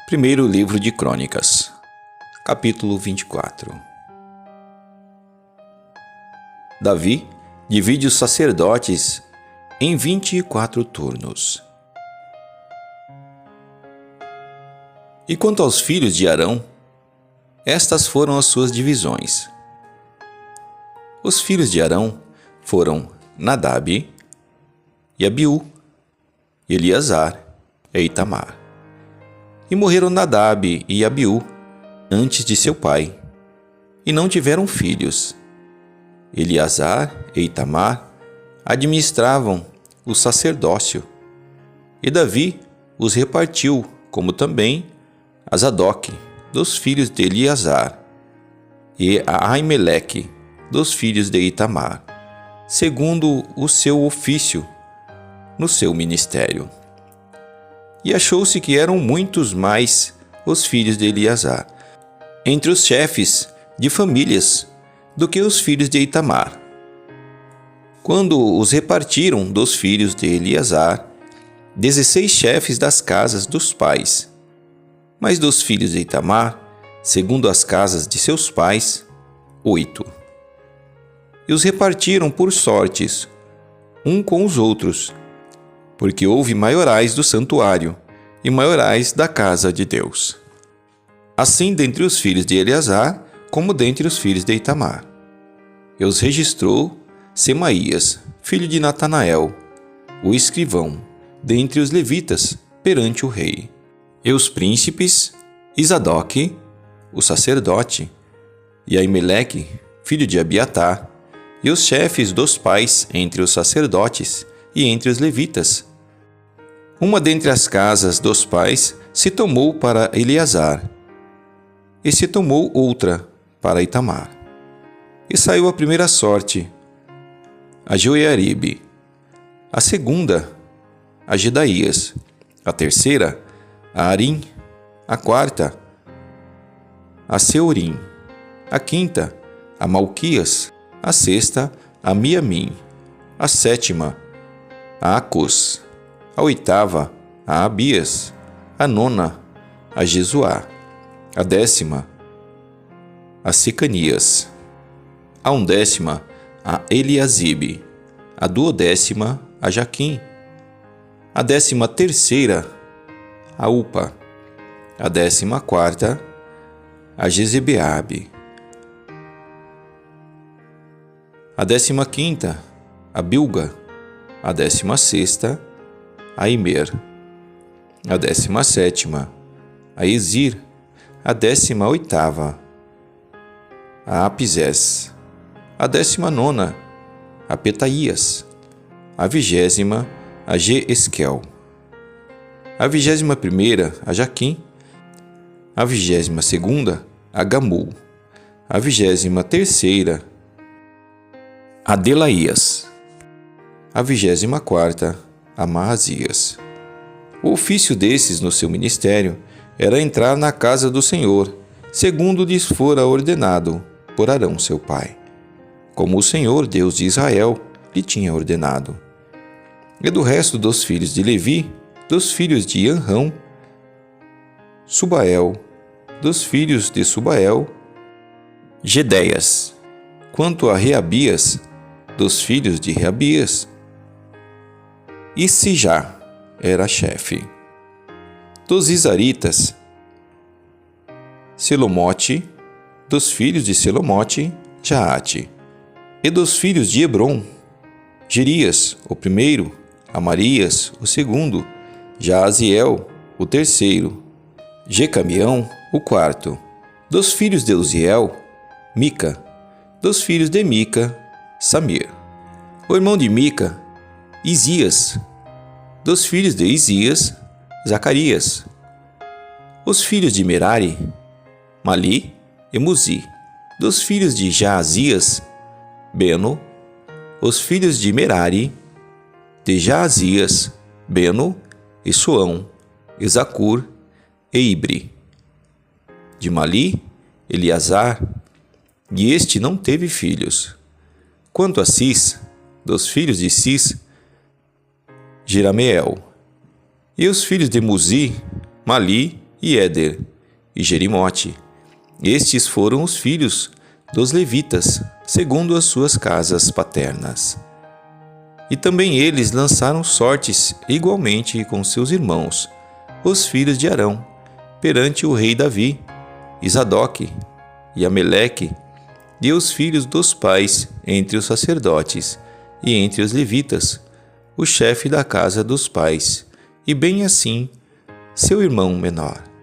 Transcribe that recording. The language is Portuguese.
Primeiro livro de Crônicas, capítulo 24. Davi divide os sacerdotes em 24 turnos. E quanto aos filhos de Arão, estas foram as suas divisões. Os filhos de Arão foram Nadab, e Abiú, Eleazar e Itamar. E morreram Nadab e Abiú antes de seu pai, e não tiveram filhos. Eleazar e Itamar administravam o sacerdócio, e Davi os repartiu, como também a Zadok, dos filhos de Eleazar, e a Aimeleque, dos filhos de Itamar, segundo o seu ofício no seu ministério. E achou-se que eram muitos mais os filhos de Eleazar, entre os chefes de famílias, do que os filhos de Itamar. Quando os repartiram dos filhos de Eleazar, 16 chefes das casas dos pais, mas dos filhos de Itamar, segundo as casas de seus pais, 8. E os repartiram por sortes, um com os outros, porque houve maiorais do santuário e maiorais da casa de Deus. Assim dentre os filhos de Eleazar, como dentre os filhos de Itamar. E os registrou Semaías, filho de Natanael, o escrivão, dentre os levitas, perante o rei. E os príncipes, Zadok, o sacerdote, e Aimeleque, filho de Abiatar, e os chefes dos pais entre os sacerdotes e entre os levitas. Uma dentre as casas dos pais se tomou para Eleazar, e se tomou outra para Itamar. E saiu a primeira sorte a Joiaribe, a segunda a Gedaías, a terceira a Arim, a quarta a Seorim, a quinta a Malquias, a sexta a Miamim, a sétima a Acus, a oitava a Abias, a nona a Jesuá, a décima a Secanias, a undécima a Eliasibe, a duodécima a Jaquim, a 13ª a Upa, a 14ª a Jezebeabe, a 15ª a Bilga, a 16ª a Imer, a 17ª a Ezir, a 18ª a Apizés, a 19ª a Petaías, a 20ª a Jeesquel, a 21ª a Jaquim, a 22ª a Gamul, a 23ª a Delaías, a 24ª a Maazias. O ofício desses no seu ministério era entrar na casa do Senhor, segundo lhes fora ordenado por Arão seu pai, como o Senhor, Deus de Israel, lhe tinha ordenado. E do resto dos filhos de Levi, dos filhos de Anrão, Subael, dos filhos de Subael, Gedéias. Quanto a Reabias, dos filhos de Reabias, Issijá era chefe. Dos Isaritas, Selomote, dos filhos de Selomote, Jaate. E dos filhos de Hebron, Jerias, o primeiro, Amarias, o segundo, Jaaziel, o terceiro, Jecamião, o quarto. Dos filhos de Uziel, Mica. Dos filhos de Mica, Samir. O irmão de Mica, Isias. Dos filhos de Isias, Zacarias. Os filhos de Merari, Mali e Muzi. Dos filhos de Jaazias, Beno. Os filhos de Merari, de Jaazias, Beno e Suão, e Zacur e Ibri. De Mali, Eleazar, e este não teve filhos. Quanto a Cis, dos filhos de Cis, Jerameel. E os filhos de Muzi, Mali e Éder, e Jerimote. Estes foram os filhos dos levitas, segundo as suas casas paternas. E também eles lançaram sortes igualmente com seus irmãos, os filhos de Arão, perante o rei Davi, e Zadoque, e Ameleque, e os filhos dos pais entre os sacerdotes e entre os levitas, o chefe da casa dos pais, e bem assim seu irmão menor.